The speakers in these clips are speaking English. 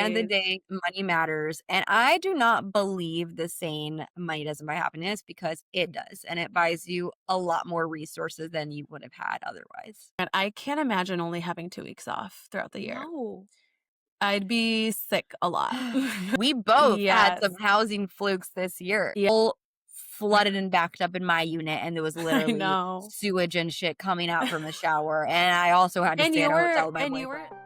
End of the day, money matters. And I do not believe the saying money doesn't buy happiness because it does. And it buys you a lot more resources than you would have had otherwise. And I can't imagine only having 2 weeks off throughout the year. No. I'd be sick a lot. We both had Yes. some housing flukes this year. Yeah. All flooded and backed up in my unit, and there was I literally know. sewage and shit coming out from the shower. And I also had to And stay at you a were hotel with my and you were boyfriend.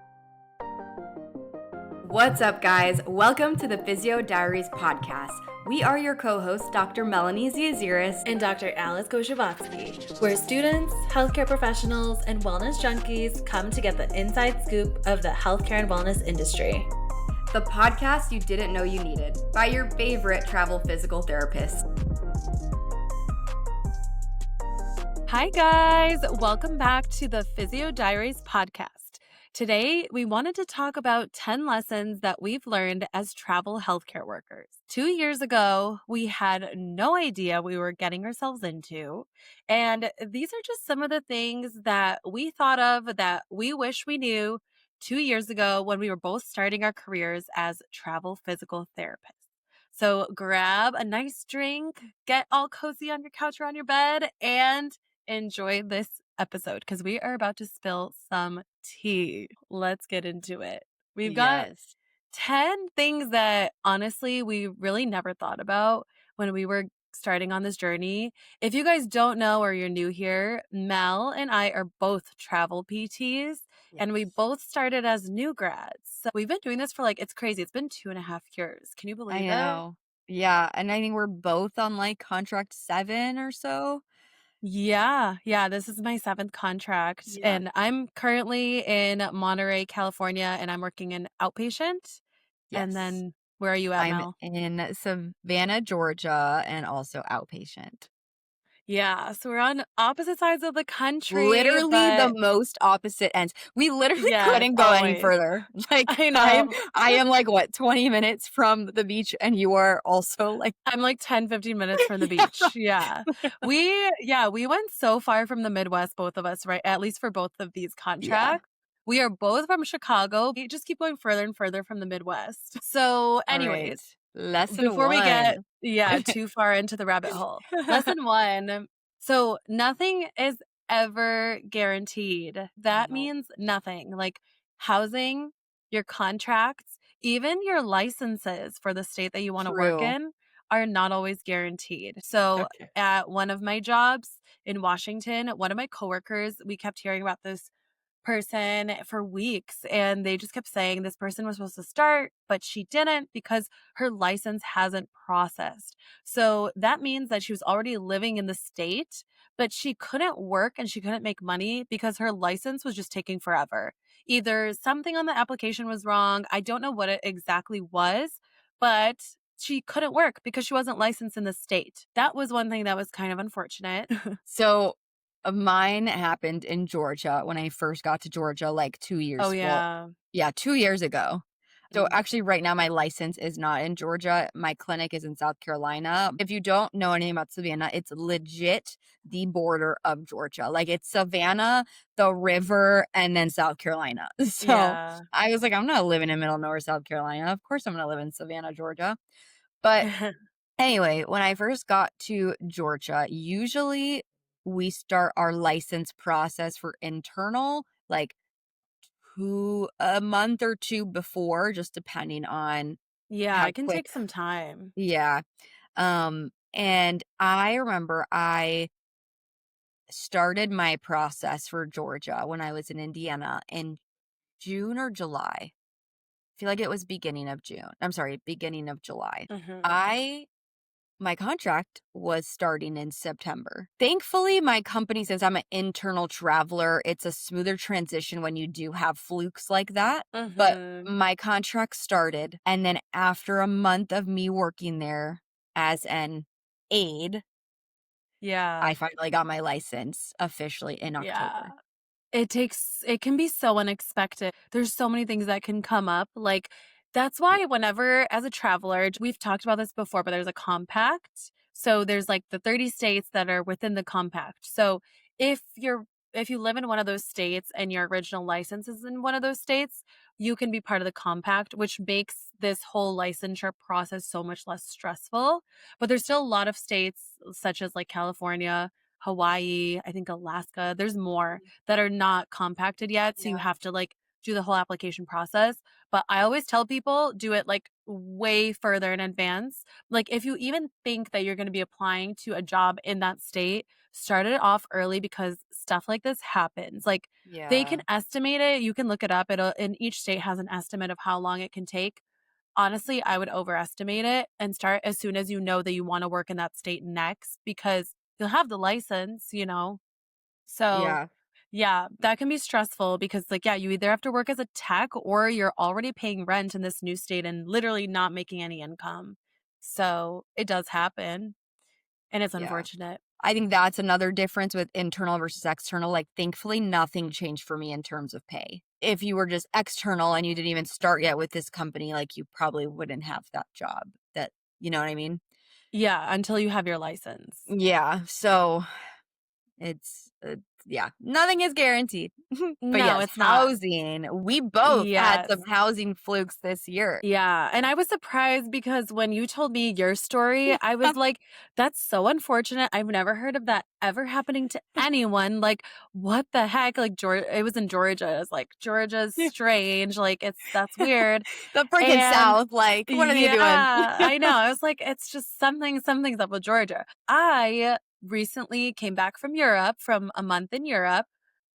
What's up, guys? Welcome to the Physio Diaries podcast. We are your co-hosts, Dr. Melanie Ziaziaris and Dr. Alice Koshevatskiy, where students, healthcare professionals, and wellness junkies come to get the inside scoop of the healthcare and wellness industry. The podcast you didn't know you needed by your favorite travel physical therapist. Hi, guys. Welcome back to the Physio Diaries podcast. Today, we wanted to talk about 10 lessons that we've learned as travel healthcare workers. 2 years ago, we had no idea we were getting ourselves into. And these are just some of the things that we thought of that we wish we knew 2 years ago when we were both starting our careers as travel physical therapists. So grab a nice drink, get all cozy on your couch or on your bed, and enjoy this episode because we are about to spill some tea. Let's get into it. We've got 10 things that honestly we really never thought about when we were starting on this journey. If you guys don't know or you're new here, Mel and I are both travel PTs and we both started as new grads. So we've been doing this for it's crazy. It's been 2.5 years. Can you believe I know. Yeah. And I think we're both on contract 7 or so. Yeah. This is my 7th contract. Yeah. And I'm currently in Monterey, California, and I'm working in outpatient. And Yes. then where are you at, I'm Mel? in Savannah, Georgia, and also outpatient. Yeah. So we're on opposite sides of the country. Literally the but most opposite ends. We literally yes, couldn't go any always. further. I know. I am 20 minutes from the beach, and you are also I'm 10, 15 minutes from the beach. Yeah. We went so far from the Midwest, both of us, right? At least for both of these contracts. We are both from Chicago. We just keep going further and further from the Midwest. So anyways, lesson before we one. get too far into the rabbit hole, lesson 1. So nothing is ever guaranteed. That means nothing. Like housing, your contracts, even your licenses for the state that you want to work in are not always guaranteed. So at one of my jobs in Washington, one of my coworkers, we kept hearing about this person for weeks and they just kept saying this person was supposed to start, but she didn't because her license hasn't processed. So that means that she was already living in the state, but she couldn't work and she couldn't make money because her license was just taking forever. Either something on the application was wrong. I don't know what it exactly was, but she couldn't work because she wasn't licensed in the state. That was one thing that was kind of unfortunate. So mine happened in Georgia when I first got to Georgia 2 years. Oh, yeah. 2 years ago. So actually right now my license is not in Georgia. My clinic is in South Carolina. If you don't know anything about Savannah, it's legit the border of Georgia. It's Savannah, the river, and then South Carolina. So Yeah. I was I'm not living in middle nowhere, South Carolina. Of course I'm going to live in Savannah, Georgia. But anyway, when I first got to Georgia, usually we start our license process for internal a month or 2 before, just depending on how it can quick. take some time. Yeah. And I remember I started my process for Georgia when I was in Indiana in June or July. I feel like it was beginning of June. I'm sorry, beginning of July. My contract was starting in September. Thankfully, my company, since I'm an internal traveler, it's a smoother transition when you do have flukes like that. But my contract started, and then after a month of me working there as an aide, I finally got my license officially in October. It can be so unexpected. There's so many things that can come up. That's why whenever, as a traveler, we've talked about this before, but there's a compact. So there's the 30 states that are within the compact. So if you live in one of those states and your original license is in one of those states, you can be part of the compact, which makes this whole licensure process so much less stressful. But there's still a lot of states, such as like California, Hawaii, I think Alaska, there's more Mhm. that are not compacted yet. So you Yeah. have to like do the whole application process. But I always tell people do it like way further in advance. Like if you even think that you're going to be applying to a job in that state, start it off early because stuff like this happens. Like they can Yeah. estimate it. You can look it up. And each state has an estimate of how long it can take. Honestly, I would overestimate it and start as soon as you know that you want to work in that state next because you'll have the license, you know? So, Yeah. yeah, that can be stressful because, like, yeah, you either have to work as a tech or you're already paying rent in this new state and literally not making any income. So, it does happen and it's Yeah. unfortunate. I think that's another difference with internal versus external. Like, thankfully, nothing changed for me in terms of pay. If you were just external and you didn't even start yet with this company, like, you probably wouldn't have that job. That, you know what I mean? Yeah, until you have your license. Yeah. So it's, yeah, nothing is guaranteed. But No, yes, it's not. housing. We both had Yes. some housing flukes this year. Yeah, and I was surprised because when you told me your story, I was like, "That's so unfortunate. I've never heard of that ever happening to anyone. Like, what the heck?" Like, it was in Georgia. I was like, "Georgia's strange. Like, that's weird." The freaking And South. Like, what are they yeah, doing? I know. I was like, "It's just something's up with Georgia." I recently came back from Europe from a month in Europe,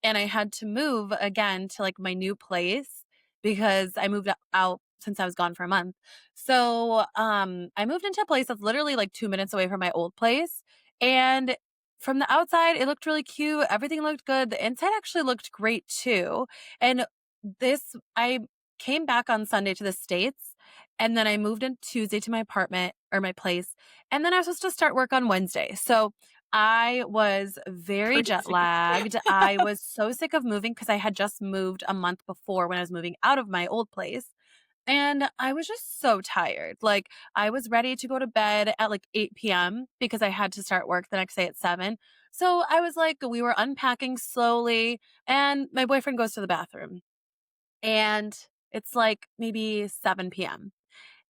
and I had to move again to like my new place because I moved out since I was gone for a month. So, I moved into a place that's literally like 2 minutes away from my old place, and from the outside, it looked really cute. Everything looked good. The inside actually looked great too. And I came back on Sunday to the States, and then I moved in Tuesday to my apartment or my place, and then I was supposed to start work on Wednesday. So I was very jet Crazy. lagged. I was so sick of moving because I had just moved a month before when I was moving out of my old place. And I was just so tired. Like, I was ready to go to bed at like 8 p.m. because I had to start work the next day at 7. So I was like, we were unpacking slowly, and my boyfriend goes to the bathroom. And it's like maybe 7 p.m.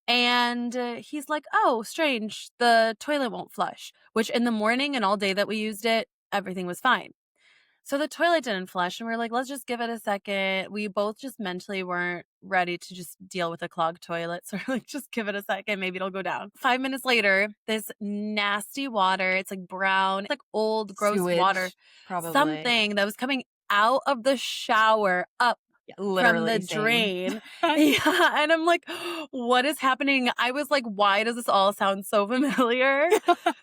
And he's like, oh, strange. The toilet won't flush, which in the morning and all day that we used it, everything was fine. So the toilet didn't flush, and we are like, let's just give it a second. We both just mentally weren't ready to just deal with a clogged toilet. So we're like, just give it a second. Maybe it'll go down. 5 minutes later, this nasty water, it's like brown, it's like old, gross water, Sewage, probably. something that was coming out of the shower up Yeah, from the literally same. drain. Yeah, and I'm like, "What is happening?" I was like, "Why does this all sound so familiar?"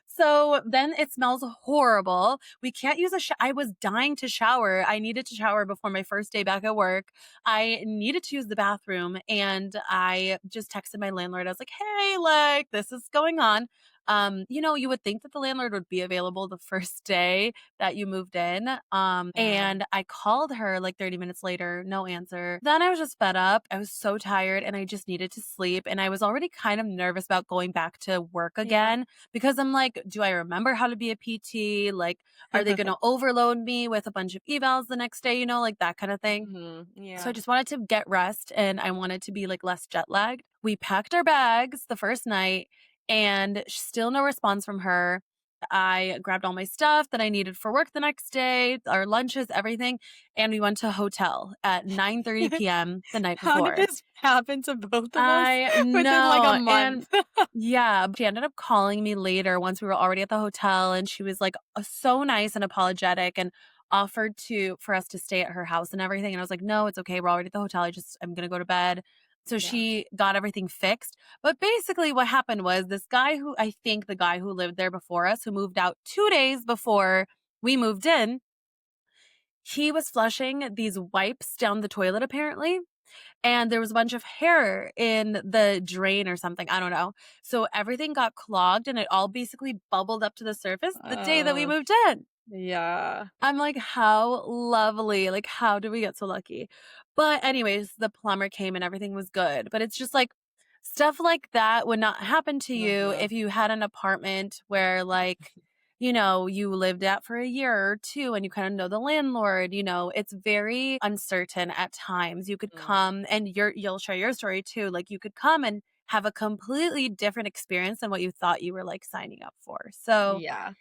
So then it smells horrible. We can't use I was dying to shower. I needed to shower before my first day back at work. I needed to use the bathroom, and I just texted my landlord. I was like, "Hey, like, this is going on." You would think that the landlord would be available the first day that you moved in. Yeah. And I called her like 30 minutes later, no answer. Then I was just fed up. I was so tired and I just needed to sleep. And I was already kind of nervous about going back to work Yeah. again because I'm like, do I remember how to be a PT? Like, are they going to overload me with a bunch of evals the next day? Like that kind of thing. Mhm. So I Yeah. just wanted to get rest and I wanted to be like less jet lagged. We packed our bags the first night and still no response from her. I grabbed all my stuff that I needed for work the next day, our lunches, everything, and we went to a hotel at 9:30 p.m. the night How did before. this happen to both of us I within, like, a know, and month? yeah, she ended up calling me later once we were already at the hotel, and she was, like, so nice and apologetic and offered for us to stay at her house and everything, and I was like, "No, it's okay, we're already at the hotel, I'm gonna go to bed." So Yeah. she got everything fixed, but basically what happened was this guy who I think the guy who lived there before us, who moved out 2 days before we moved in, he was flushing these wipes down the toilet apparently, and there was a bunch of hair in the drain or something. I don't know. So everything got clogged and it all basically bubbled up to the surface the day that we Oh, moved in. yeah. I'm like, how lovely. Like, how did we get so lucky? But, anyways, the plumber came and everything was good. But it's just like stuff like that would not happen to you Uh-huh. if you had an apartment where, like, you lived at for a year or 2 and you kind of know the landlord, it's very uncertain at times. You could Mm. come and you'll share your story too. Like you could come and have a completely different experience than what you thought you were like signing up for. So Yeah.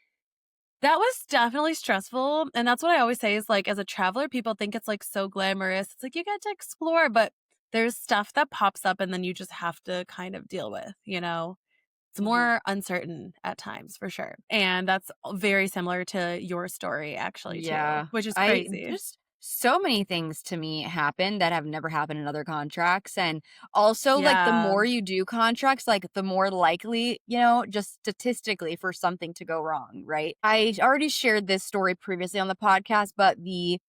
that was definitely stressful. And that's what I always say is like as a traveler, people think it's like so glamorous. It's like you get to explore, but there's stuff that pops up and then you just have to kind of deal with. It's Mhm. more uncertain at times for sure. And that's very similar to your story actually too, Yeah. which is I crazy. Just so many things to me happen that have never happened in other contracts. And also, like, the Yeah. more you do contracts, like, the more likely, just statistically for something to go wrong, right? I already shared this story previously on the podcast, but the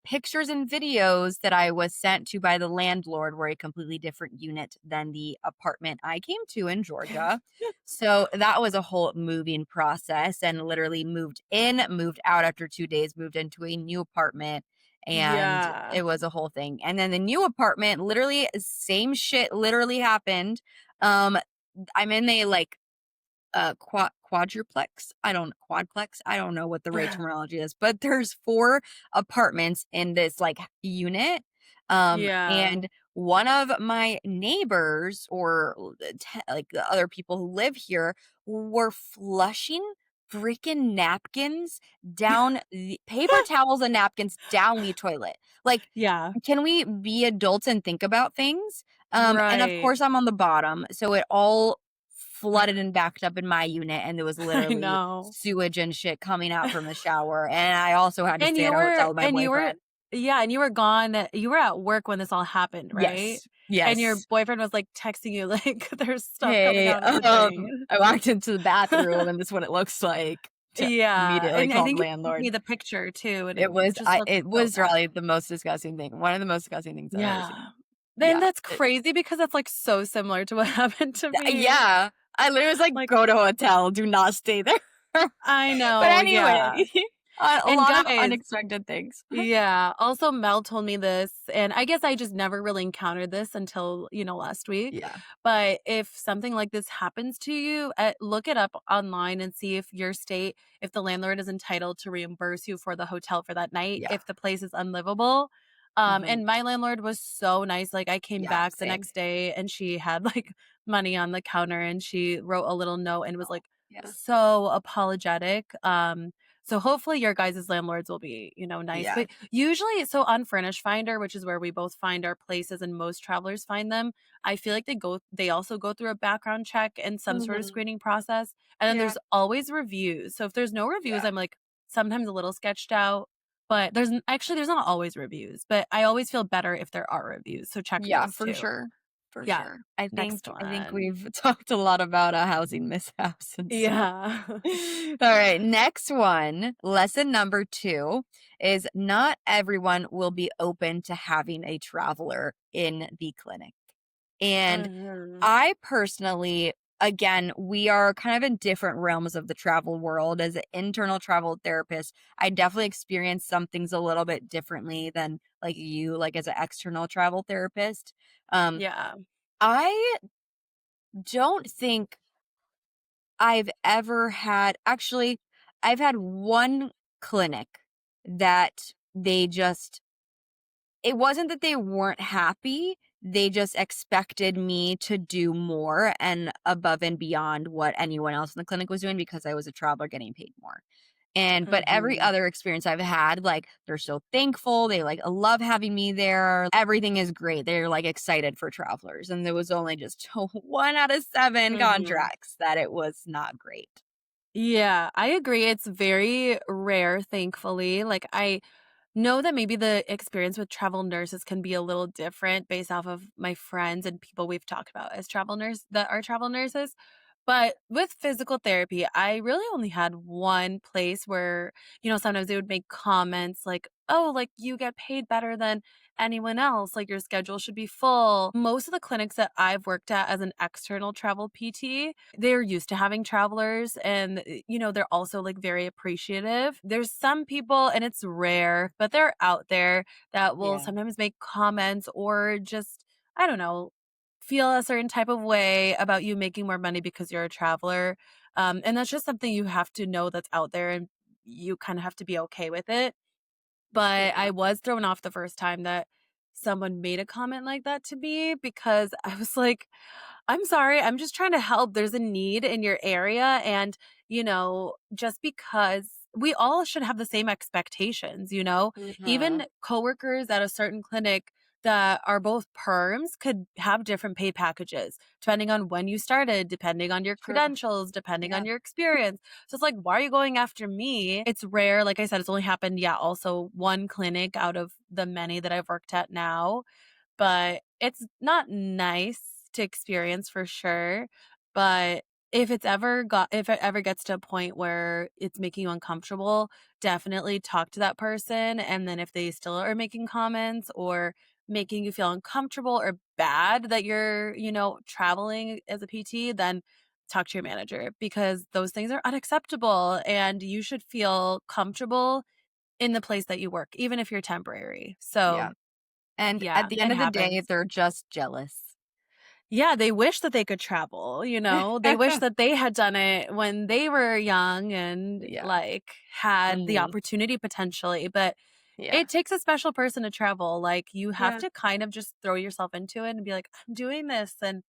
pictures and videos that I was sent to by the landlord were a completely different unit than the apartment I came to in Georgia. So that was a whole moving process and literally moved in, moved out after 2 days, moved into a new apartment, and Yeah. it was a whole thing. And then the new apartment, literally same shit literally happened. Um I'm in a like quadruplex. Quadplex. I don't know what the right terminology is, but there's 4 apartments in this like unit. Yeah. And one of my neighbors or like the other people who live here were flushing freaking napkins down the paper towels and napkins down the toilet. Like, Yeah. can we be adults and think about things? And of Right. course I'm on the bottom, so it all flooded and backed up in my unit, and there was I literally know. sewage and shit coming out from the shower, and I also had to And stay at you a were hotel with my and you were boyfriend. yeah, and you were gone you were at work when this all happened, right? Yes. And your Yes. boyfriend was, like, texting you, like, "There's stuff coming "Hey, out of the drain." I walked into the bathroom, and this is what it looks like." Yeah, Immediately and I called think you sent me landlord. the picture too, and it just looked It so was bad. probably the most disgusting thing, one of the most disgusting things I've ever Yeah. seen. Then Yeah. that's crazy because that's, like, so similar to what happened to me. Yeah. I literally was like, Like, "Go to a hotel, do not stay there." I But know, anyway, yeah. a And lot of guys unexpected things. yeah. Also, Mel told me this, and I guess I just never really encountered this until, last week. Yeah. But if something like this happens to you, look it up online and see if your state, if the landlord is entitled to reimburse you for the hotel for that night, Yeah. if the place is unlivable. Mhm. And my landlord was so nice. Like, I came Yeah, back the same. next day and she had like money on the counter and she wrote a little note and was Oh, like yeah. so apologetic. So hopefully your guys' landlords will be, nice. Yeah. But usually, so on Furnish Finder, which is where we both find our places and most travelers find them, I feel like they also go through a background check and some sort of Mhm. screening process. And then Yeah. there's always reviews. So if there's no reviews, Yeah. I'm like sometimes a little sketched out. But there's not always reviews, but I always feel better if there are reviews. So check Yeah, those for too. sure. For Yeah. sure. Next I think one. we've talked a lot about, housing mishaps and stuff. Yeah. Alright, next one, lesson number 2 is not everyone will be open to having a traveler in the clinic. And Mhm. I personally, again, we are kind of in different realms of the travel world. As an internal travel therapist, I definitely experience some things a little bit differently than like you, like as an external travel therapist. Um, Yeah. I don't think I've ever had, actually, I've had one clinic that they just, it wasn't that they weren't happy, they just expected me to do more and above and beyond what anyone else in the clinic was doing because I was a traveler getting paid more. But every Mhm. other experience I've had, like, they're so thankful, they, like, love having me there, everything is great, they're, like, excited for travelers, and there was only just 1 out of 7 Mhm. contracts that it was not great. Yeah, I agree. It's very rare, thankfully. Like, I know that maybe the experience with travel nurses can be a little different based off of my friends and people we've talked about as travel nurses. But with physical therapy, I really only had one place where, sometimes they would make comments like, oh, like you get paid better than anyone else. Like your schedule should be full. Most of the clinics that I've worked at as an external travel PT, they're used to having travelers and, they're also like very appreciative. There's some people, and it's rare, but they're out there that will Yeah. sometimes make comments or just, I don't know, feel a certain type of way about you making more money because you're a traveler. And that's just something you have to know that's out there and you kind of have to be okay with it. But Yeah. I was thrown off the first time that someone made a comment like that to me because I was like, I'm sorry, I'm just trying to help. There's a need in your area. And, just because we all should have the same expectations. Mhm. Even coworkers at a certain clinic that are both perms could have different pay packages depending on when you started, depending on your True. credentials, depending Yeah. on your experience. So it's like, why are you going after me? It's rare. Like I said, it's only happened, yeah, also one clinic out of the many that I've worked at now, but it's not nice to experience for sure. But if it ever gets to a point where it's making you uncomfortable, definitely talk to that person. And then if they still are making comments or making you feel uncomfortable or bad that you're, traveling as a PT, then talk to your manager because those things are unacceptable and you should feel comfortable in the place that you work, even if you're temporary. Yeah. So, And yeah, at the end it of the day, happens. they're just jealous. Yeah, they wish that they could travel. They wish that they had done it when they were young and, Yeah. like, had the Mhm. opportunity potentially, but Yeah. it takes a special person to travel. Like, you have Yeah. to kind of just throw yourself into it and be like, "I'm doing this, and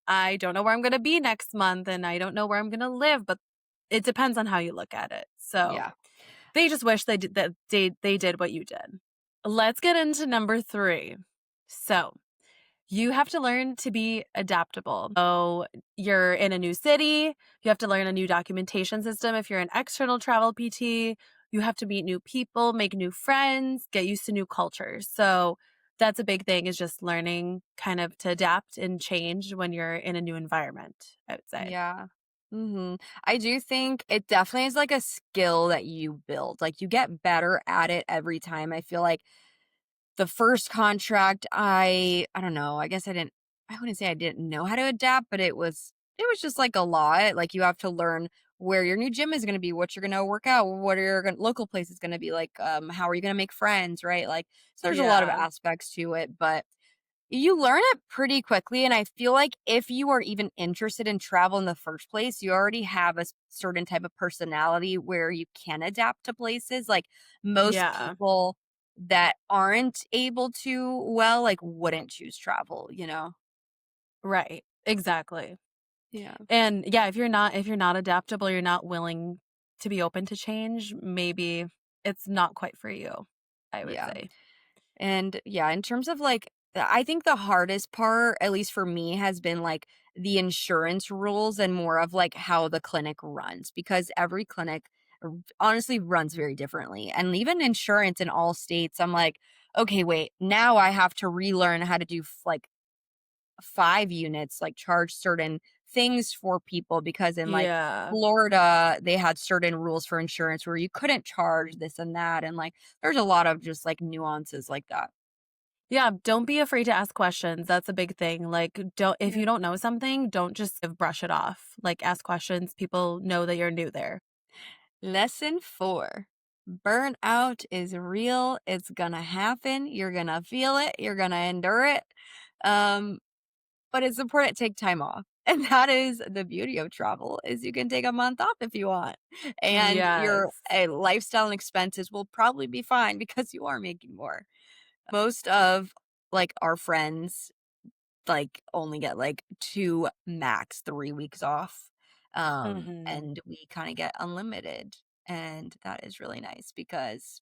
I don't know where I'm gonna be next month, and I don't know where I'm gonna live," but it depends on how you look at it. So, Yeah. they just wish they did what you did. Let's get into number 3. So, you have to learn to be adaptable. So, you're in a new city, you have to learn a new documentation system if you're an external travel PT, you have to meet new people, make new friends, get used to new cultures. So, that's a big thing is just learning kind of to adapt and change when you're in a new environment, I would say. Yeah. Mhm. I do think it definitely is like a skill that you build. Like you get better at it every time. I feel like the first contract I don't know, I wouldn't say I didn't know how to adapt, but it was just like a lot. Like you have to learn where your new gym is going to be, what you're going to work out, what are your local places going to be like, how are you going to make friends, right? Like so there's a lot of Yeah. aspects to it, but you learn it pretty quickly, and I feel like if you are even interested in travel in the first place, you already have a certain type of personality where you can adapt to places. Like most Yeah. people that aren't able to, well, like wouldn't choose travel, you know? Right. Exactly. Yeah. And yeah, if you're not adaptable, you're not willing to be open to change, maybe it's not quite for you, I would Yeah. say. And yeah, in terms of like, I think the hardest part, at least for me, has been like the insurance rules and more of like how the clinic runs because every clinic honestly runs very differently. And even insurance in all states, I'm like, okay, wait, now I have to relearn how to do like 5 units, like charge certain things for people because in like Yeah. Florida, they had certain rules for insurance where you couldn't charge this and that. And like, there's a lot of just like nuances like that. Yeah, don't be afraid to ask questions. That's a big thing. Like, don't if you Yeah. don't know something, don't just brush it off. Like, ask questions. People know that you're new there. Lesson 4. Burnout is real. It's gonna happen. You're gonna feel it. You're gonna endure it. Um, but it's important to take time off. And that is the beauty of travel is you can take a month off if you want. And your Yes. lifestyle and expenses will probably be fine because you are making more. Most of like our friends like, only get, like, 2, max 3 weeks off, Mhm. and we kinda get unlimited, and that is really nice because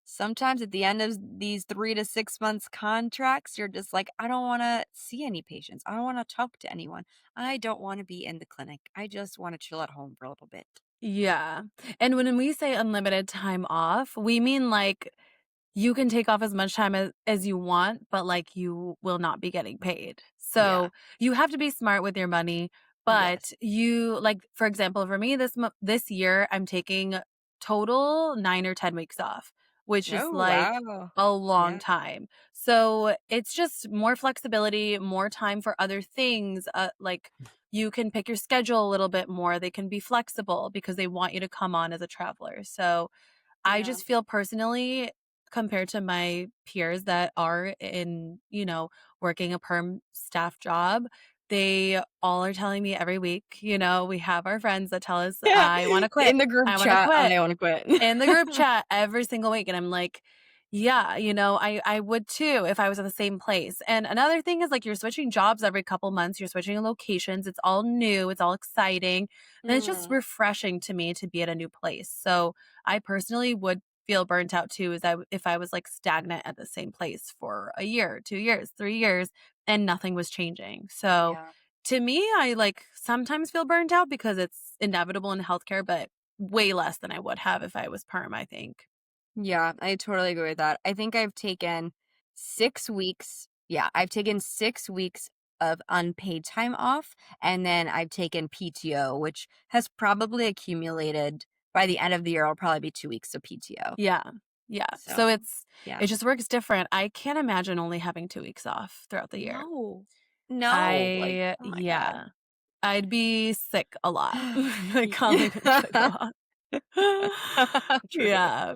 sometimes at the end of these 3 to 6 months contracts, you're just like, "I don't wanna see any patients. I don't wanna talk to anyone. I don't wanna be in the clinic. I just wanna chill at home for a little bit." Yeah. And when we say unlimited time off, we mean like you can take off as much time as you want, but, like, you will not be getting paid. Yeah. So, you have to be smart with your money, Yes. but you like, for example, for me this year, I'm taking total 9 or 10 weeks off, which is, Oh, like, wow. a long Yeah. time. So, it's just more flexibility, more time for other things, like, you can pick your schedule a little bit more, they can be flexible because they want you to come on as a traveler. So, I Yeah. just feel personally compared to my peers that are in, working a perm staff job. They all are telling me every week, we have our friends that tell us, Yeah. I want to quit. In the group I want to chat, quit I wanna quit. in the group chat every single week. And I'm like, yeah, I would too if I was at the same place. And another thing is like you're switching jobs every couple months, you're switching locations. It's all new, it's all exciting. And it's just Mhm. refreshing to me to be at a new place. So I personally would feel burnt out too if I was like stagnant at the same place for a year, 2 years, 3 years, and nothing was changing. So Yeah. to me, I like sometimes feel burnt out because it's inevitable in healthcare, but way less than I would have if I was perm, I think. Yeah, I totally agree with that. I think I've taken 6 weeks, yeah, I've taken 6 weeks of unpaid time off, and then I've taken PTO, which has probably accumulated by the end of the year, I'll probably be 2 weeks of PTO. Yeah. Yeah. So So, yeah. it just works different. I can't imagine only having 2 weeks off throughout the year. No. No, like, oh my god. Yeah. I'd be sick a lot. I can't leave it to go on. True. Yeah.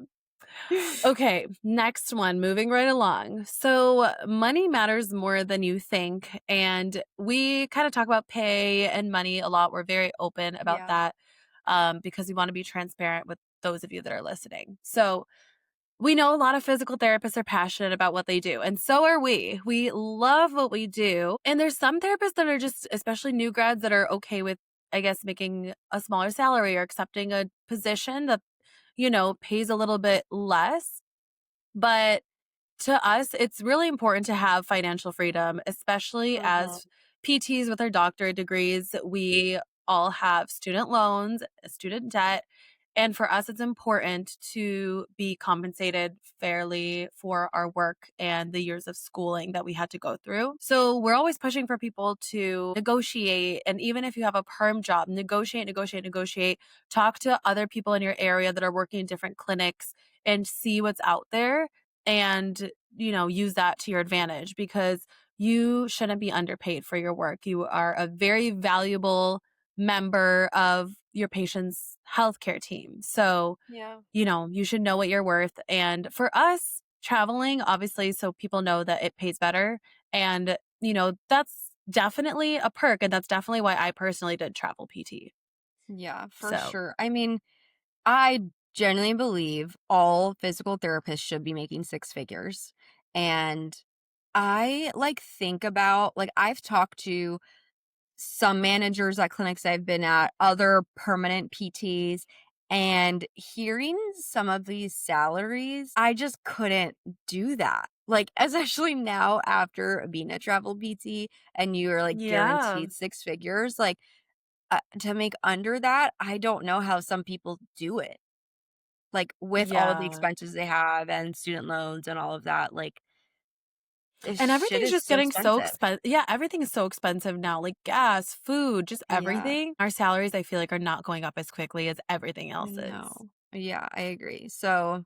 Okay, next one, moving right along. So, money matters more than you think. And we kind of talk about pay and money a lot. We're very open about Yeah. that because we want to be transparent with those of you that are listening. So, we know a lot of physical therapists are passionate about what they do, and so are we. We love what we do. And there's some therapists that are just, especially new grads, that are okay with, I guess, making a smaller salary or accepting a position that, pays a little bit less. But to us, it's really important to have financial freedom, especially Mhm. as PTs with our doctorate degrees. We all have student loans, student debt. And for us, it's important to be compensated fairly for our work and the years of schooling that we had to go through. So we're always pushing for people to negotiate. And even if you have a perm job, negotiate, negotiate, negotiate. Talk to other people in your area that are working in different clinics and see what's out there and use that to your advantage because you shouldn't be underpaid for your work. You are a very valuable member of your patient's healthcare team. So, Yeah. you should know what you're worth. And for us, traveling, obviously, so people know that it pays better. And, that's definitely a perk. And that's definitely why I personally did travel PT. Yeah, for So, sure. I mean, I genuinely believe all physical therapists should be making 6 figures. And I like think about like I've talked to some managers at clinics I've been at, other permanent PTs, and hearing some of these salaries, I just couldn't do that. Like, especially now after being a travel PT and you're like yeah. guaranteed 6 figures, like to make under that, I don't know how some people do it. Like, with all of the Yeah. expenses they have and student loans and all of that, like, this And shit everything's is just so getting so expensive. expensive. Yeah, everything is so expensive now, like gas, food, just Yeah, everything. Our salaries, I feel like, are not going up as quickly as everything I else is. know. Yeah, I agree. So,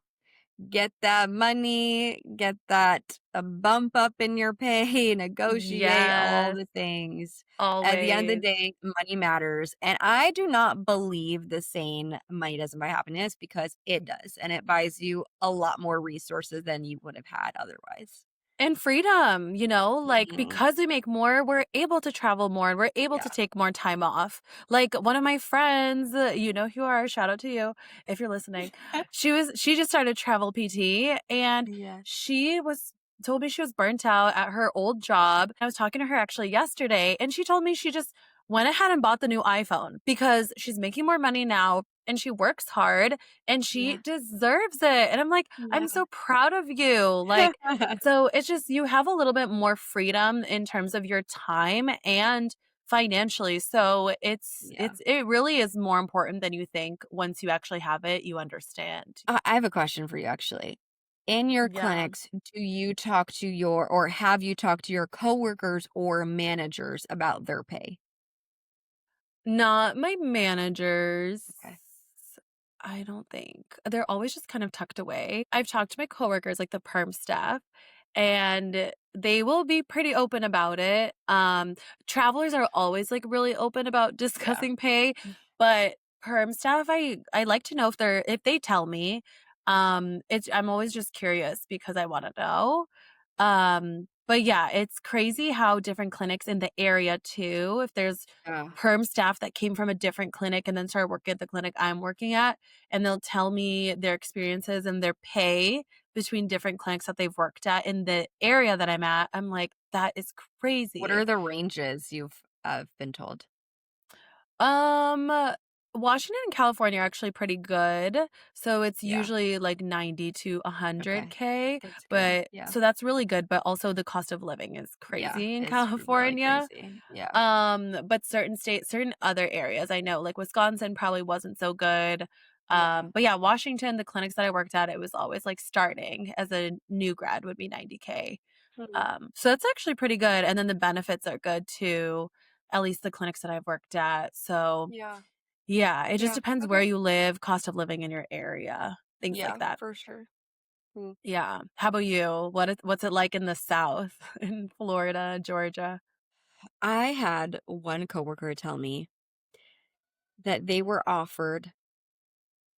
get that money, get that a bump up in your pay, negotiate all Yes, the things. At the end of the always. day, money matters. And I do not believe the saying money doesn't buy happiness because it does. And it buys you a lot more resources than you would have had otherwise. And freedom, like Mhm. because we make more, we're able to travel more and we're able to Yeah. take more time off. Like one of my friends, you know who you are, shout out to you if you're listening. She just started travel PT and Yeah. she was told me she was burnt out at her old job. I was talking to her actually yesterday and she told me she just went ahead and bought the new iPhone because she's making more money now and she works hard and she Yeah. deserves it. And I'm like, I'm Yeah. so proud of you. Like so it's just you have a little bit more freedom in terms of your time and financially. So Yeah. it really is more important than you think. Once you actually have it, you understand. I have a question for you actually. In your Yeah. clinics, do you talk to your or have you talked to your coworkers or managers about their pay? Not my managers. Okay. I don't think. They're always just kind of tucked away. I've talked to my coworkers, like the perm staff, and they will be pretty open about it. Travelers are always like really open about Yeah. discussing pay, but perm staff, I like to know if they tell me. I'm always just curious because I wanna know. But yeah, it's crazy how different clinics in the area too, if there's Yeah. perm staff that came from a different clinic and then started working at the clinic I'm working at, and they'll tell me their experiences and their pay between different clinics that they've worked at in the area that I'm at. I'm like, "That is What crazy." are the ranges you've, been told? Um, Washington and California are actually pretty good. So it's Yeah. usually like 90 to Okay. 100K, That's good. but Yeah. so that's really good, but also the cost of living is Yeah. crazy in It's really California. crazy. Yeah. But certain states, certain other areas I know, like Wisconsin probably wasn't so good. Yeah. But yeah, Washington, the clinics that I worked at, it was always like starting as a new grad would be 90K. Mhm. So that's actually pretty good, and then the benefits are good too, at least the clinics that I've worked at. So, Yeah. yeah, it just Yeah. depends where Okay. you live, cost of living in your area, things like Yeah, that. for sure. Mm. Yeah. How about you? What's it like in the South, in Florida, Georgia? I had one coworker tell me that they were offered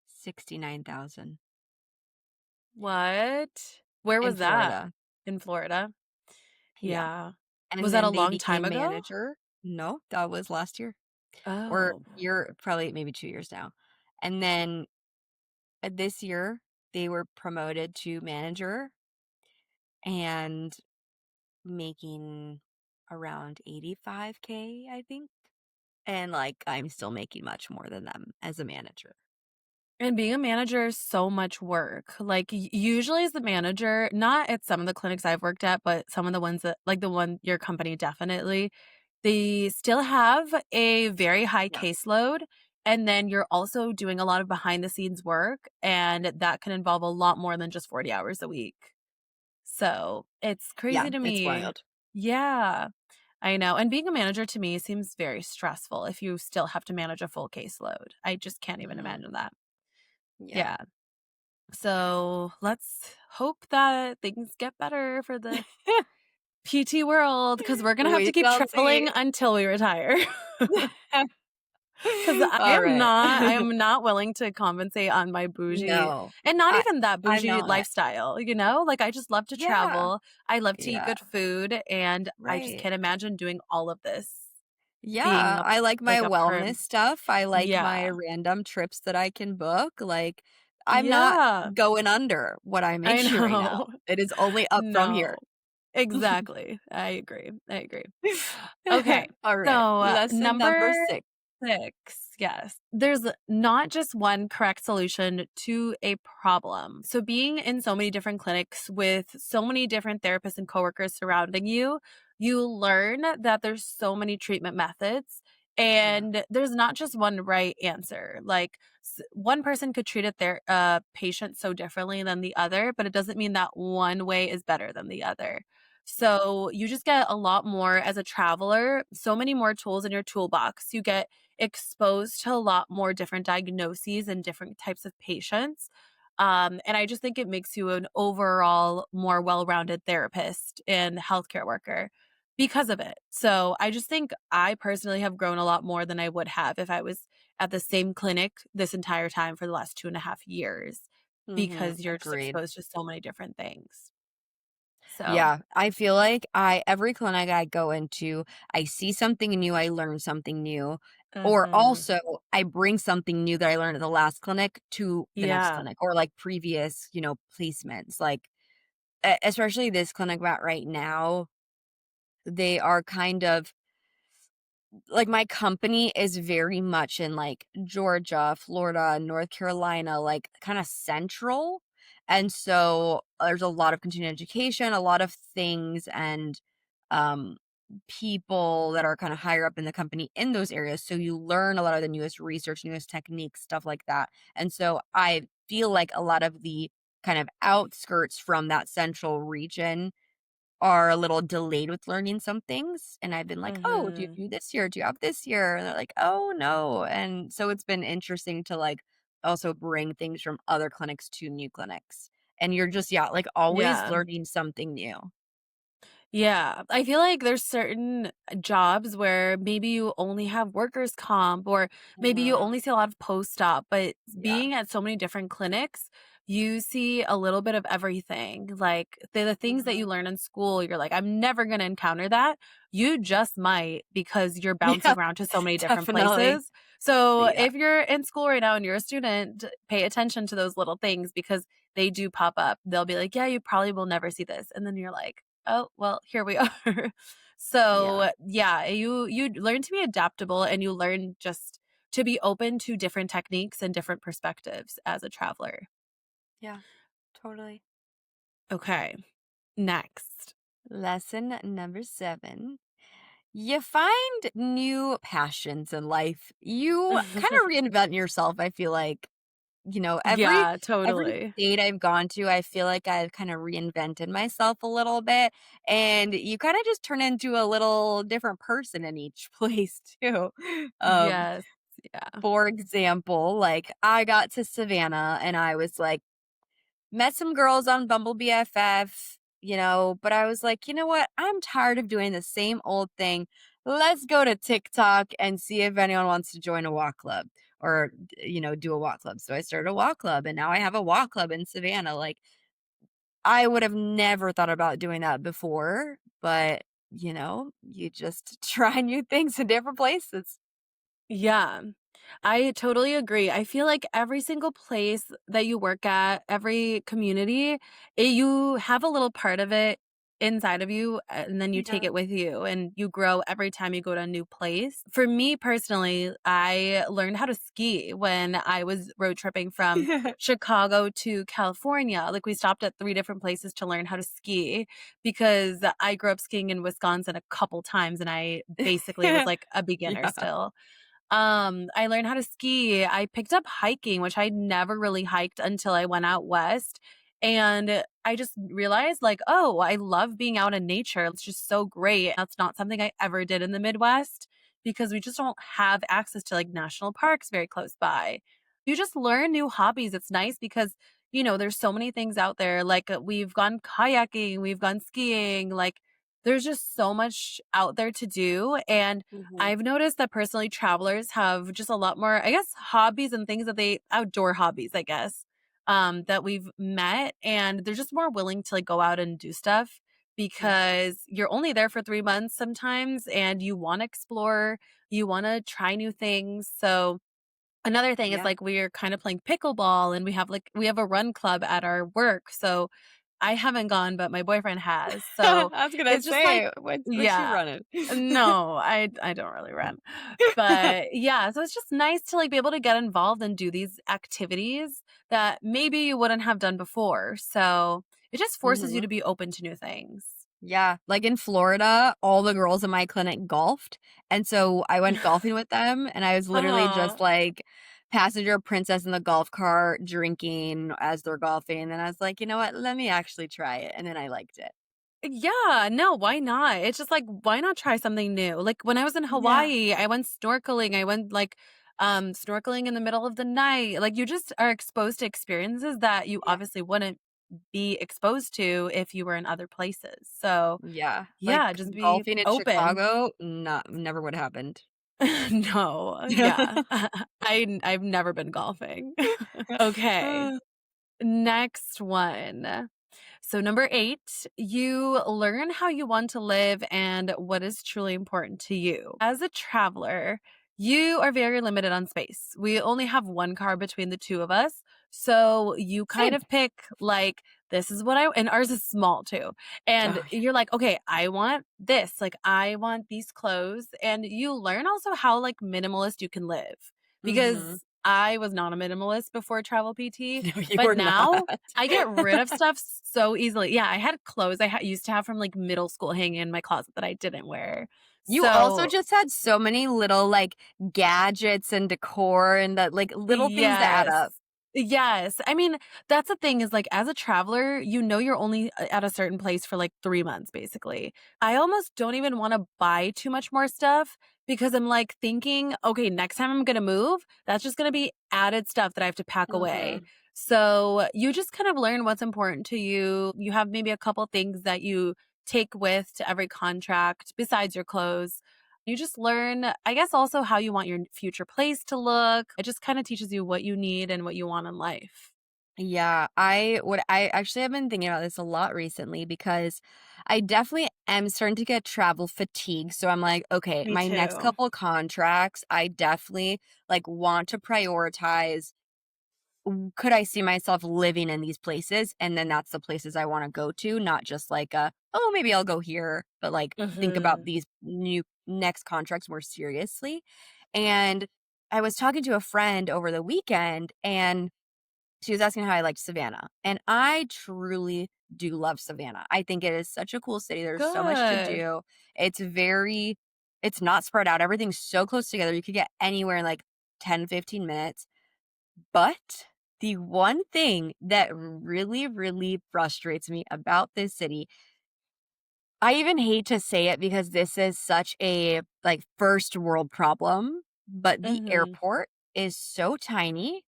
69,000 What? Where in was that? Florida. In Florida? Yeah. Yeah. Was And that a then they long time became ago? manager. No, that was last year or Oh. year, probably maybe 2 years now. And then, this year, they were promoted to manager and making around 85K, I think. And, like, I'm still making much more than them as a manager. And being a manager is so much work. Like, usually as the manager, not at some of the clinics I've worked at, but some of the ones that like the one your company definitely, they still have a very high Yeah. caseload, and then you're also doing a lot of behind the scenes work, and that can involve a lot more than just 40 hours a week. So, it's Yeah, crazy to it's me. wild. Yeah, I know, and being a manager to me seems very stressful if you still have to manage a full caseload. I just can't even Mhm. imagine that. Yeah. Yeah. So let's hope that things get better for the PT world because we're gonna have to We keep shall see. traveling until we retire. Because All right. I am not willing to compensate on my bougie No, and not I even that I'm bougie not. lifestyle, you know? Like, I just love to Yeah, travel. I love to eat yeah, good food, and I just right. can't imagine doing all of this being Yeah, a I like my like a wellness perm. stuff. I like my Yeah. random trips that I can book. Like, I'm not Yeah. going under what I'm I making right now. know. It is only up from No. here. Exactly. I agree. I agree. Okay. All right. So, Lesson number number 6. 6, yes. There's not just one correct solution to a problem. So, being in so many different clinics with so many different therapists and coworkers surrounding you, you learn that there's so many treatment methods Yeah. and there's not just one right answer. Like, one person could treat their patient so differently than the other, but it doesn't mean that one way is better than the other. So you just get a lot more as a traveler, so many more tools in your toolbox. You get exposed to a lot more different diagnoses and different types of patients. And I just think it makes you an overall more well rounded therapist and healthcare worker because of it. So I just think I personally have grown a lot more than I would have if I was at the same clinic this entire time for the last 2.5 years Mhm. because you're just Agreed. exposed to so many different things. So, Yeah, I feel like I every clinic I go into, I see something new, I learn something new, or mhm. also I bring something new that I learned at the last clinic to the next Yeah. clinic or like previous, placements. Like especially this clinic I'm at right now, they are kind of like my company is very much in like Georgia, Florida, North Carolina, like kind of central. And so there's a lot of continuing education, a lot of things and um people that are kind of higher up in the company in those areas. So you learn a lot of the newest research, newest techniques, stuff like that. And so I feel like a lot of the kind of outskirts from that central region are a little delayed with learning some things, and I've been like, "Oh, do you Mhm. do this year? Do you have this year?" And they're like, "Oh, no." And so it's been interesting to, like, also bring things from other clinics to new clinics. And you're just, yeah, like, always Yeah. learning something new. Yeah. I feel like there's certain jobs where maybe you only have workers' comp or maybe you Mhm. only see a lot of post-op, but Yeah. being at so many different clinics you see a little bit of everything. Like the things that you Mhm. learn in school, you're like, I'm never going to encounter that. You just might because you're bouncing Yeah, around to so many different definitely. places. So Yeah. if you're in school right now and you're a student, pay attention to those little things because they do pop up. They'll be like, yeah, you probably will never see this. And then you're like, oh, well, here we are. Yeah. So yeah, you learn to be adaptable and you learn just to be open to different techniques and different perspectives as a traveler. Yeah, totally. Okay, next. Lesson number 7. You find new passions in life. You kind of reinvent yourself, I feel like. Yeah, Every totally. state I've gone to, I feel like I've kind of reinvented myself a little bit, and you kinda just turn into a little different person in each place too. Um, Yes. Yeah. for example, like, I got to Savannah and I was like met some girls on Bumble BFF, but I was like, "You know what? I'm tired of doing the same old thing. Let's go to TikTok and see if anyone wants to join a walk club or, do a walk club." So I started a walk club and now I have a walk club in Savannah. Like, I would have never thought about doing that before, but, you just try new things in different places. Yeah. I totally agree. I feel like every single place that you work at, every community, you have a little part of it inside of you, and then you take Yeah. it with you, and you grow every time you go to a new place. For me personally, I learned how to ski when I was road tripping from Chicago to California. Like, we stopped at 3 different places to learn how to ski because I grew up skiing in Wisconsin a couple times, and I basically was like a beginner Yeah. still. I learned how to ski. I picked up hiking, which I never really hiked until I went out west. And I just realized, like, oh, I love being out in nature. It's just so great. That's not something I ever did in the Midwest because we just don't have access to like national parks very close by. You just learn new hobbies. It's nice because, there's so many things out there. Like, we've gone kayaking, we've gone skiing. Like, there's just so much out there to do. And Mhm. I've noticed that personally travelers have just a lot more, I guess, hobbies and things that outdoor hobbies, I guess, that we've met. And they're just more willing to like go out and do stuff Yeah. because you're only there for 3 months sometimes and you want to explore, you want to try new things. So, another thing is Yeah. like we're kind of playing pickleball and we have a run club at our work. So I haven't gone, but my boyfriend has. So I was gonna it's just like, say, what's she yeah. running? No, I don't really run. But yeah, so it's just nice to like be able to get involved and do these activities that maybe you wouldn't have done before. So it just forces you Mhm. to be open to new things. Yeah, like in Florida, all the girls in my clinic golfed, and so I went golfing with them, and I was literally just Oh. like passenger princess in the golf cart drinking as they're golfing, and I was like, "You know what? Let me actually try it," and then I liked it. Yeah, no, why not? It's just like, why not try something new? Like when I was in Yeah, Hawaii, I went snorkeling. I went like snorkeling in the middle of the night. Like you just are exposed to experiences that you yeah, obviously wouldn't be exposed to if you were in other places. So, yeah, like, yeah, just be golfing in open. Chicago, not never would have happened. No, yeah. I've never been golfing. Okay. Next one. So, number 8, you learn how you want to live and what is truly important to you. As a traveler, you are very limited on space. We only have one car between the two of us. So, you kind Same. of pick, like, this is what and ours is small too. And Oh, you're like, okay, I want this. Like, I want these clothes. And you learn also how, like, minimalist you can live yeah. Mhm. because I was not a minimalist before travel PT, No, you but were now not. I get rid of stuff so easily. Yeah, I had clothes used to have from, like, middle school hanging in my closet that I didn't wear. You also So just had so many little, like, gadgets and decor and the like, little things that add yes. up. Yes. I mean, that's the thing is, like, as a traveler, you're only at a certain place for, like, 3 months, basically. I almost don't even wanna buy too much more stuff because I'm, like, thinking, "Okay, next time I'm gonna move, that's just gonna be added stuff that I have to pack away." Mhm. So, you just kind of learn what's important to you. You have maybe a couple things that you take with to every contract besides your clothes. You just learn, I guess, also how you want your future place to look. It just kind of teaches you what you need and what you want in life. Yeah, I actually have been thinking about this a lot recently because I definitely am starting to get travel fatigue. So I'm like, okay, Me my next too. couple contracts, I definitely like want to prioritize could I see myself living in these places? And then that's the places I want to go to, not just like oh, maybe I'll go here, but like think about Mhm. these new next contracts more seriously. And I was talking to a friend over the weekend and she was asking how I liked Savannah. And I truly do love Savannah. I think it is such a cool city. There's so much to Good. do. It's very it's not spread out. Everything's so close together. You could get anywhere in like 10, 15 minutes. But the one thing that really, really frustrates me about this city, I even hate to say it because this is such a like first world problem, but the Mhm. airport is so tiny.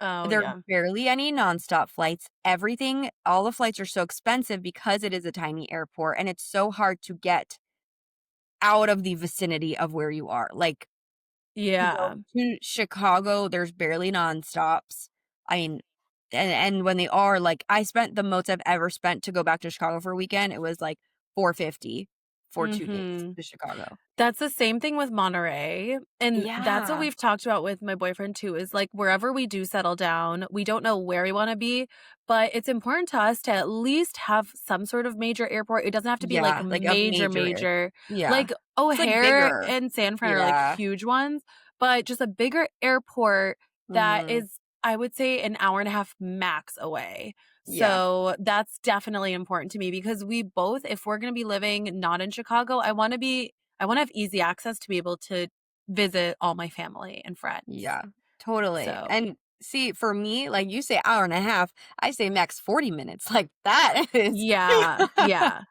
Oh, There are yeah. barely any nonstop flights. Everything, all the flights are so expensive because it is a tiny airport and it's so hard to get out of the vicinity of where you are. Like to go Yeah. to Chicago, there's barely nonstops. I mean, and when they are, like, I spent the most I've ever spent to go back to Chicago for a weekend, it was, like, 450 for 2 days Mhm. to Chicago. That's the same thing with Monterey, and that's what Yeah. we've talked about with my boyfriend too, is, like, wherever we do settle down, we don't know where we wanna be, but it's important to us to at least have some sort of major airport. It doesn't have to be, like, Yeah, like, a major, major air major. yeah. Like, It's, like, O'Hare bigger. and San Fran are, like, Yeah. huge ones, but just a bigger airport that Mhm. is, I would say, an hour and a half max away. Yeah. So, that's definitely important to me because we both if we're gonna be living not in Chicago, I wanna have easy access to be able to visit all my family and friends. Yeah, totally. So And see, for me, like you say hour and a half, I say max 40 minutes. Like that is yeah, yeah.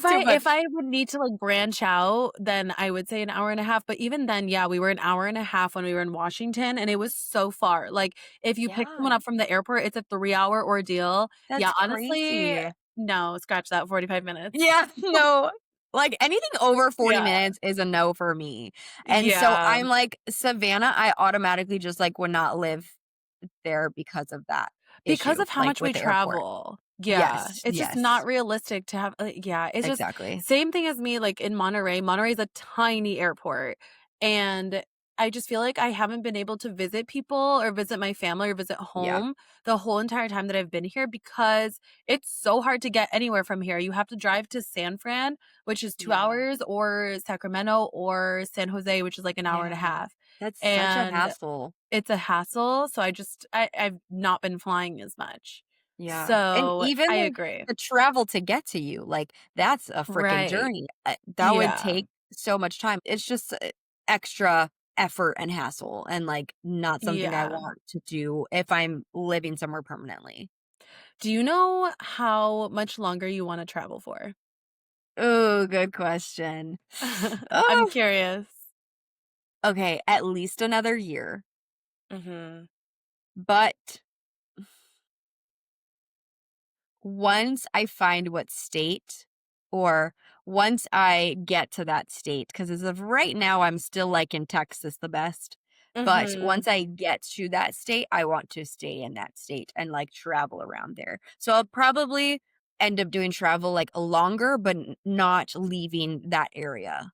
too If much. I would need to, like, branch out, then I would say an hour and a half, but even then, yeah, we were an hour and a half when we were in Washington, and it was so far. Like, if you pick someone Yeah, up from the airport, it's a 3-hour ordeal. Yeah, that's honestly, crazy. no, scratch that, 45 minutes. Yeah, no. Like anything over 40 Yeah. minutes is a no for me. And so Yeah. I'm like, Savannah, I automatically just like would not live there because of that Because issue, of how like much we with the airport. travel. Yeah, Yes, it's just yes, not realistic to have yeah, it's just exactly. same thing as me, like, in Monterey. Monterey's a tiny airport, and I just feel like I haven't been able to visit people or visit my family or visit Yeah, home the whole entire time that I've been here because it's so hard to get anywhere from here. You have to drive to San Fran, which is 2 yeah, hours, or Sacramento, or San Jose, which is, like, an hour and a yeah. half, That's such a and hassle. it's a hassle, so I've not been flying as much. Yeah, and So, even I like agree. the travel to get to you, like that's a freaking Right. journey. That would Yeah. take so much time. It's just extra effort and hassle and like not something I Yeah. want to do if I'm living somewhere permanently. Do you know how much longer you wanna travel for? Oh, good question. I'm Oh, curious. okay, at least another year. Mhm. But once I find what state or once I get to that state, because as of right now, I'm still liking Texas the best. But Mhm. once I get to that state, I want to stay in that state and like travel around there. So I'll probably end up doing travel like longer, but not leaving that area,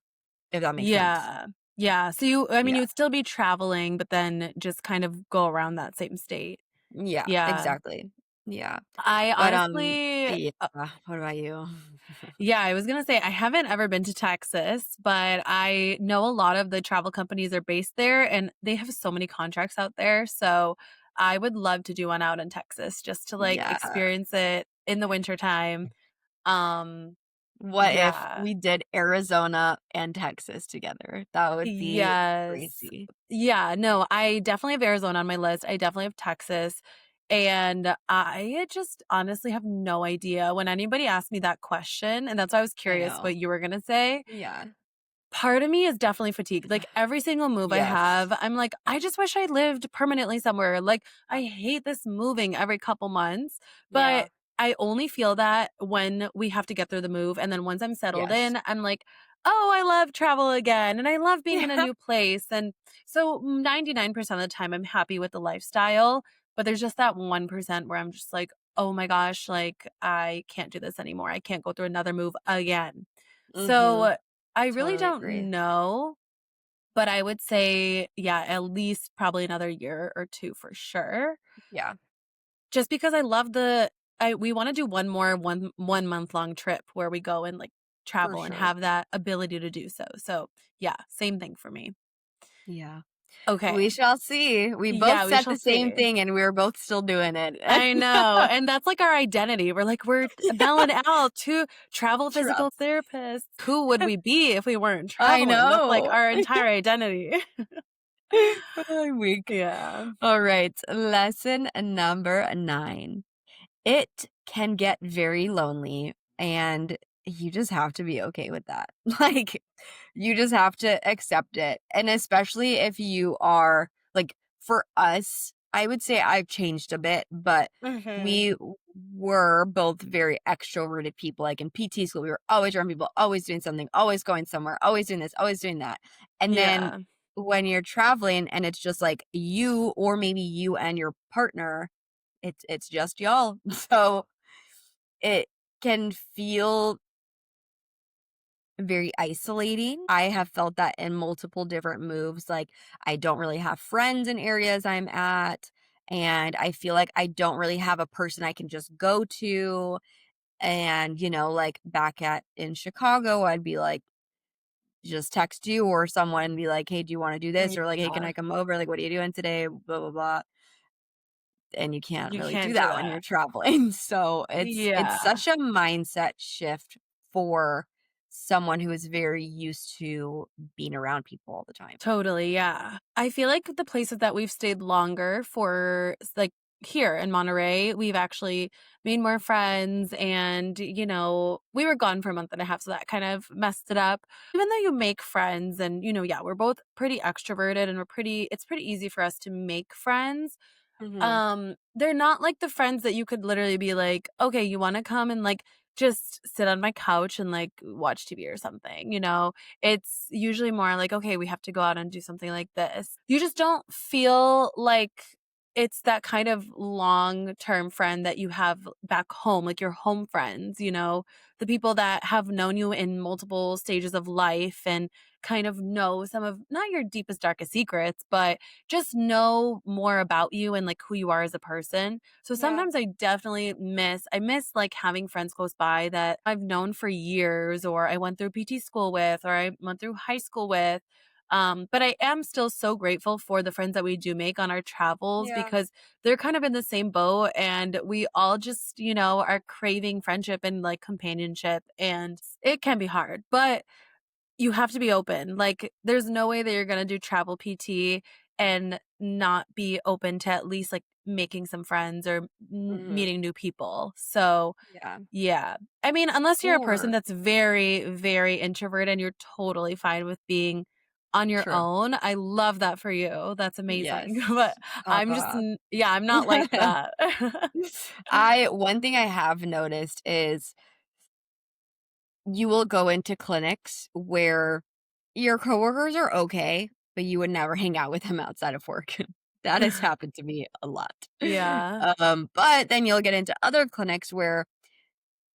if that makes sense. Yeah. Yeah, so I mean, Yeah. you would still be traveling, but then just kind of go around that same state. Yeah, Yeah. exactly. Yeah. I But honestly yeah. What about you? Yeah, I was gonna say I haven't ever been to Texas, but I know a lot of the travel companies are based there and they have so many contracts out there. So I would love to do one out in Texas just to like Yeah. experience it in the wintertime. Um, What if yeah. we did Arizona and Texas together? That would be Yes. crazy. Yeah, no, I definitely have Arizona on my list. I definitely have Texas. And I just honestly have no idea when anybody asked me that question. And that's why I was I curious know. what you were going to say. Yeah. Part of me is definitely fatigued. Like, every single move I Yes. have, I'm like, "I just wish I lived permanently somewhere." Like, I hate this moving every couple months, Yeah. but I only feel that when we have to get through the move, and then once I'm settled Yes. in, I'm like, "Oh, I love travel again, and I love being in a Yeah. new place." And so 99% of the time, I'm happy with the lifestyle, but there's just that 1% where I'm just like, "Oh my gosh, like, I can't do this anymore. I can't go through another move again." Mhm. So, I really Totally don't agree. know, but I would say, yeah, at least probably another year or 2 for sure. Yeah, Just because I love the I we wanna do one more 1 month-long trip where we go and, like, for travel and sure. have that ability to do so. So, yeah, same thing for me. Yeah. Okay. We shall see. We both Yeah, we said shall the same see. thing, and we were both still doing it. I know, and that's, like, our identity. We're Mel and Al, 2 travel physical Trust. therapists. Who would we be if we weren't I traveling? That's, like, know. our entire identity. I'm weak. Yeah. All right. Lesson number 9. It can get very lonely, and you just have to be okay with that. Like, you just have to accept it. And especially if you are like, for us, I would say I've changed a bit, but Mhm. we were both very extroverted people. Like in PT school, we were always around people, always doing something, always going somewhere, always doing this, always doing that. And then Yeah, when you're traveling and it's just like you or maybe you and your partner, it's just y'all. So it can feel very isolating. I have felt that in multiple different moves. Like, I don't really have friends in areas I'm at. And I feel like I don't really have a person I can just go to. And, like back at in Chicago, I'd be like, just text you or someone and be like, hey, do you want to do this? Or like, hey, can yeah. I come over? Like, what are you doing today? Blah, blah, blah. And you can't You really do can't do that when that. you're traveling. So it's Yeah. such a mindset shift for someone who is very used to being around people all the time. Totally, yeah. I feel like the places that we've stayed longer for like here in Monterey, we've actually made more friends and, we were gone for a month and a half, so that kind of messed it up. Even though you make friends and, yeah, we're both pretty extroverted and it's pretty easy for us to make friends. Mhm. They're not like the friends that you could literally be like, "Okay, you wanna come and, like, just sit on my couch and, like, watch TV or something," you know? It's usually more like, "Okay, we have to go out and do something like this." You just don't feel like it's that kind of long-term friend that you have back home, like your home friends, The people that have known you in multiple stages of life and kind of know some of not your deepest, darkest secrets, but just know more about you and like who you are as a person. So Yeah. sometimes I miss like having friends close by that I've known for years or I went through PT school with or I went through high school with. But I am still so grateful for the friends that we do make on our travels Yeah. because they're kind of in the same boat and we all just, are craving friendship and like companionship and it can be hard. But you have to be open. Like, there's no way that you're gonna do travel PT and not be open to at least, like, making some friends or Mhm. meeting new people. So, Yeah. yeah. I mean, unless you're a person Or that's very, very introverted and you're totally fine with being on your true. own, I love that for you. That's amazing. But Yes. I'm just n yeah, I'm not like that. I one thing I have noticed is you will go into clinics where your coworkers are okay, but you would never hang out with them outside of work. That has happened to me a lot. Yeah. But then you'll get into other clinics where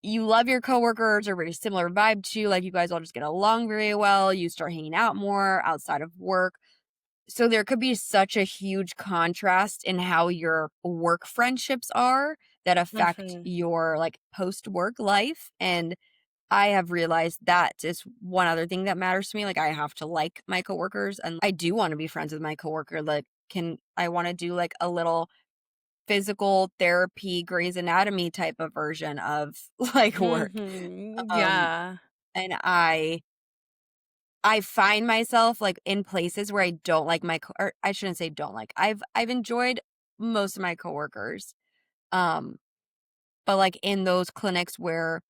you love your coworkers or very similar vibe to you, like you guys all just get along very well. You start hanging out more outside of work. So there could be such a huge contrast in how your work friendships are that affect Mhm. your like post work life. And I have realized that is one other thing that matters to me. Like I have to like my coworkers and I do want to be friends with my coworker. Like can I want to do like a little physical therapy Grey's Anatomy type of version of like work. Mhm. Um Yeah. and I find myself like in places where I don't like or I shouldn't say don't like. I've enjoyed most of my coworkers. Um But, like, in those clinics where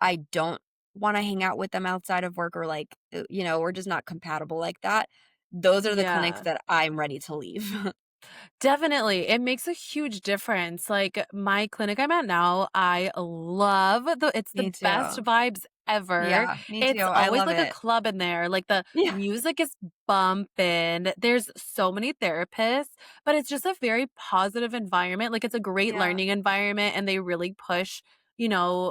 I don't wanna hang out with them outside of work or, like, we're just not compatible like that, those are the clinics Yeah. that I'm ready to leave. Definitely. It makes a huge difference. Like my clinic I'm at now, I love it's the Me best too. vibes ever. Yeah, me too. It's I always love like a it. club in there. Like the Yeah. music is bumping. There's so many therapists, but it's just a very positive environment. Like it's a great Yeah. learning environment and they really push,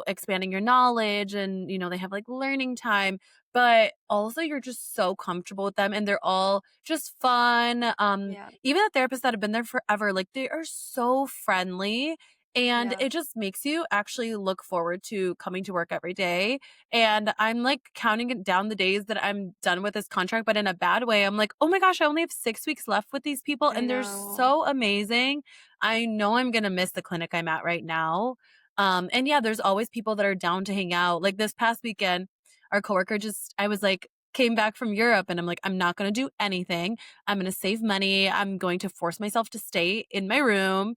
expanding your knowledge and, they have like learning time, but also you're just so comfortable with them and they're all just fun. Yeah. Even the therapists that have been there forever, like they are so friendly and Yeah. it just makes you actually look forward to coming to work every day. And I'm like counting it down the days that I'm done with this contract, but in a bad way. I'm like, oh my gosh, I only have 6 weeks left with these people I and they're know. so amazing. I know I'm going to miss the clinic I'm at right now. And yeah, there's always people that are down to hang out. Like this past weekend, our coworker I was like, came back from Europe and I'm like, I'm not going to do anything. I'm going to save money. I'm going to force myself to stay in my room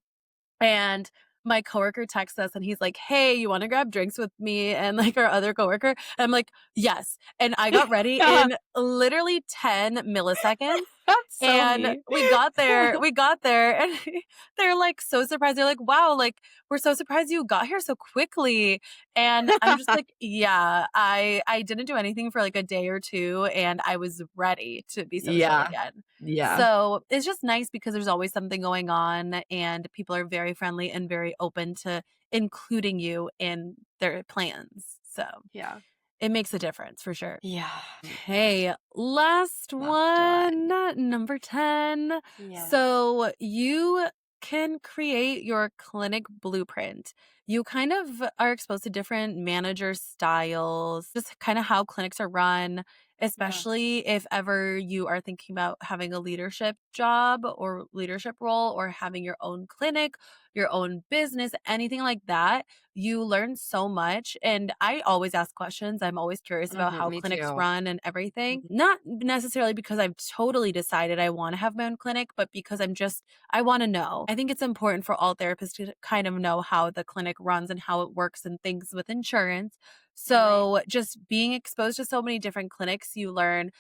and my coworker texts us and he's like, "Hey, you want to grab drinks with me and like our other coworker?" And I'm like, "Yes." And I got ready Yeah. in literally 10 milliseconds. That's so And me. we got there and they're like so surprised. They're like, "Wow, like we're so surprised you got here so quickly." And I'm just like, "Yeah, I didn't do anything for like a day or two and I was ready to be social Yeah. again." Yeah. So, it's just nice because there's always something going on and people are very friendly and very open to including you in their plans. So, Yeah. it makes a difference for sure. Yeah. Okay, last Last one, one. number 10. Yes. So you can create your clinic blueprint. You kind of are exposed to different manager styles, just kind of how clinics are run, Yeah. especially if ever you are thinking about having a leadership job or leadership role or having your own clinic, your own business, anything like that. You learn so much. And I always ask questions. I'm always curious about how Me clinics too. run and everything. Mhm. Not necessarily because I've totally decided I want to have my own clinic, but because I want to know. I think it's important for all therapists to kind of know how the clinic runs and how it works and things with insurance. Right. So just being exposed to so many different clinics, you learn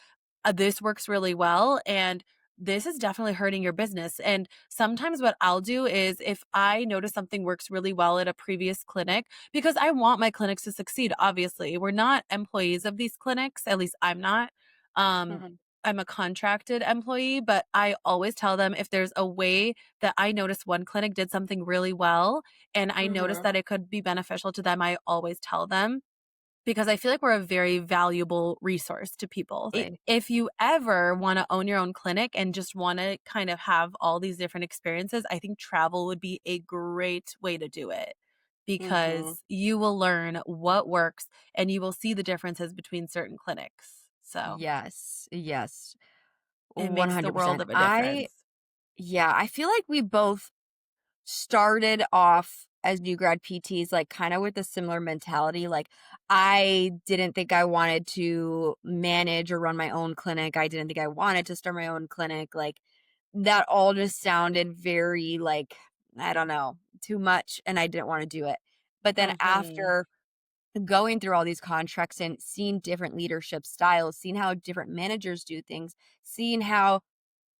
this works really well and this is definitely hurting your business. And sometimes what I'll do is if I notice something works really well at a previous clinic, because I want my clinics to succeed, obviously. We're not employees of these clinics, at least I'm not. Um, Mhm. I'm a contracted employee, but I always tell them if there's a way that I notice one clinic did something really well and I notice Mhm. that it could be beneficial to them, I always tell them because I feel like we're a very valuable resource to people. Exactly. If you ever want to own your own clinic and just want to kind of have all these different experiences, I think travel would be a great way to do it Mhm. because you will learn what works and you will see the differences between certain clinics. So Yes. Yes. it makes the world 100%. of a difference. Yeah, I feel like we both started off as new grad PTs, like kind of with a similar mentality. Like, I didn't think I wanted to manage or run my own clinic. I didn't think I wanted to start my own clinic. Like, that all just sounded very, like, I don't know, too much. And I didn't want to do it. But then Mhm. after going through all these contracts and seeing different leadership styles, seeing how different managers do things, seeing how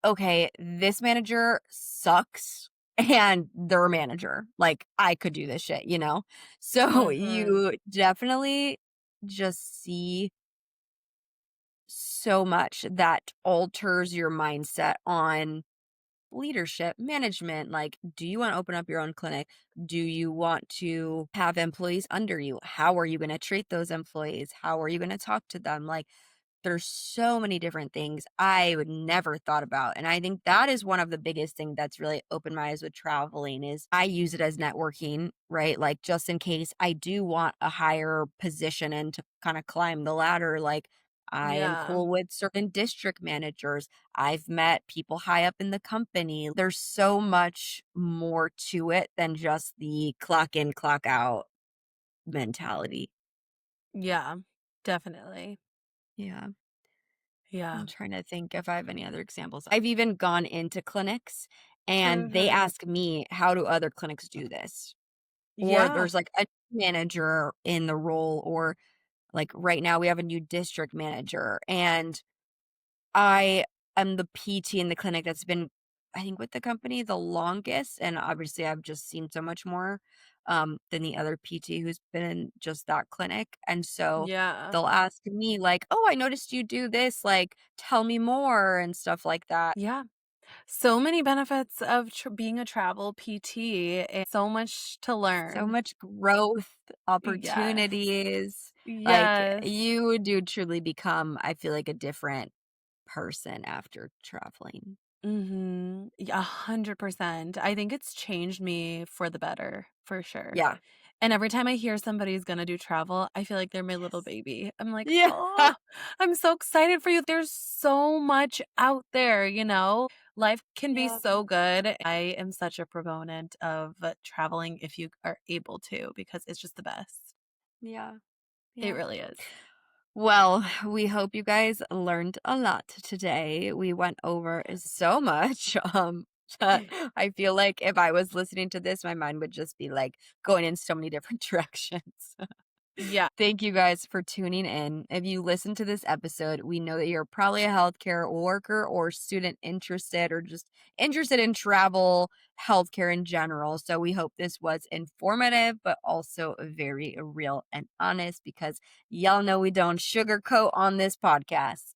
okay, this manager sucks and they're a manager. Like, I could do this shit, you know? So Mhm. you definitely just see so much that alters your mindset on leadership, management. Like, do you want to open up your own clinic? Do you want to have employees under you? How are you going to treat those employees? How are you going to talk to them? Like, there's so many different things I would never thought about, and I think that is one of the biggest thing that's really opened my eyes with traveling is I use it as networking, right? Like, just in case I do want a higher position and to kinda climb the ladder, like, I am Yeah. cool with certain district managers. I've met people high up in the company. There's so much more to it than just the clock in, clock out mentality. Yeah. Definitely. Yeah. Yeah. I'm trying to think if I have any other examples. I've even gone into clinics and they Mhm. ask me, "How do other clinics do this?" Or Yeah. there's like a manager in the role, or like right now we have a new district manager and I am the PT in the clinic that's been, I think, with the company the longest. And obviously I've just seen so much more. than the other PT who's been in just that clinic. And so Yeah. they'll ask me like, "Oh, I noticed you do this, like, tell me more," and stuff like that. Yeah. So many benefits of being a travel PT and so much to So learn. much growth, Yes. opportunities. Like, Yes. you do truly become, I feel like, a different person after traveling. Mhm. Yeah, 100%. I think it's changed me for the better, for sure. Yeah. And every time I hear somebody's gonna do travel, I feel like they're my little Yes. baby. I'm like, Yeah. "Oh, I'm so excited for you." There's so much out there, you know? Life can be Yeah. so good. I am such a proponent of traveling if you are able to because it's just the best. Yeah. It Yeah. really is. Well, we hope you guys learned a lot today. We went over so much. That I feel like if I was listening to this, my mind would just be like going in so many different directions. Yeah. Thank you guys for tuning in. If you listen to this episode, we know that you're probably a healthcare worker or student interested or just interested in travel, healthcare in general. So we hope this was informative, but also very real and honest because y'all know we don't sugarcoat on this podcast.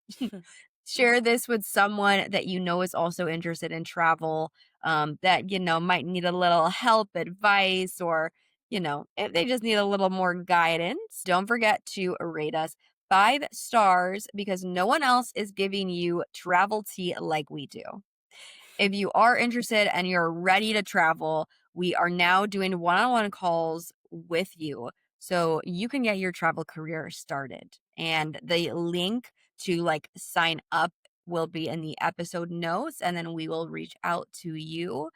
Share this with someone that you know is also interested in travel, that, might need a little help, advice, or if they just need a little more guidance. Don't forget to rate us 5 stars because no one else is giving you travel tea like we do. If you are interested and you're ready to travel, we are now doing one-on-one calls with you so you can get your travel career started. And the link to sign up will be in the episode notes and then we will reach out to you.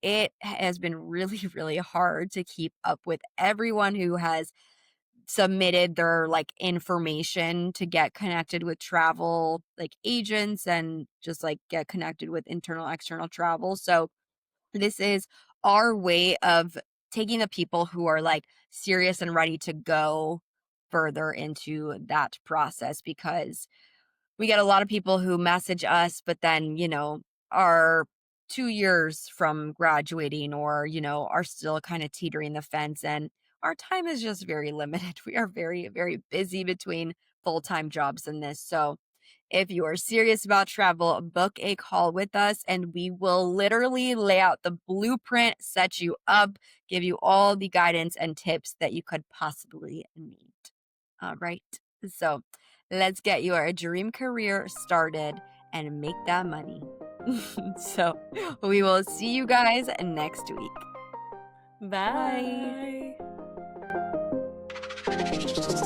It has been really, really hard to keep up with everyone who has submitted their information to get connected with travel agents and just get connected with internal external travel. So this is our way of taking the people who are serious and ready to go further into that process because we get a lot of people who message us, but then, are 2 years from graduating or, are still kind of teetering the fence. And our time is just very limited. We are very, very busy between full time jobs and this. So if you are serious about travel, book a call with us and we will literally lay out the blueprint, set you up, give you all the guidance and tips that you could possibly need. All right. So let's get your dream career started and make that money. So we will see you guys next week. Bye. Bye.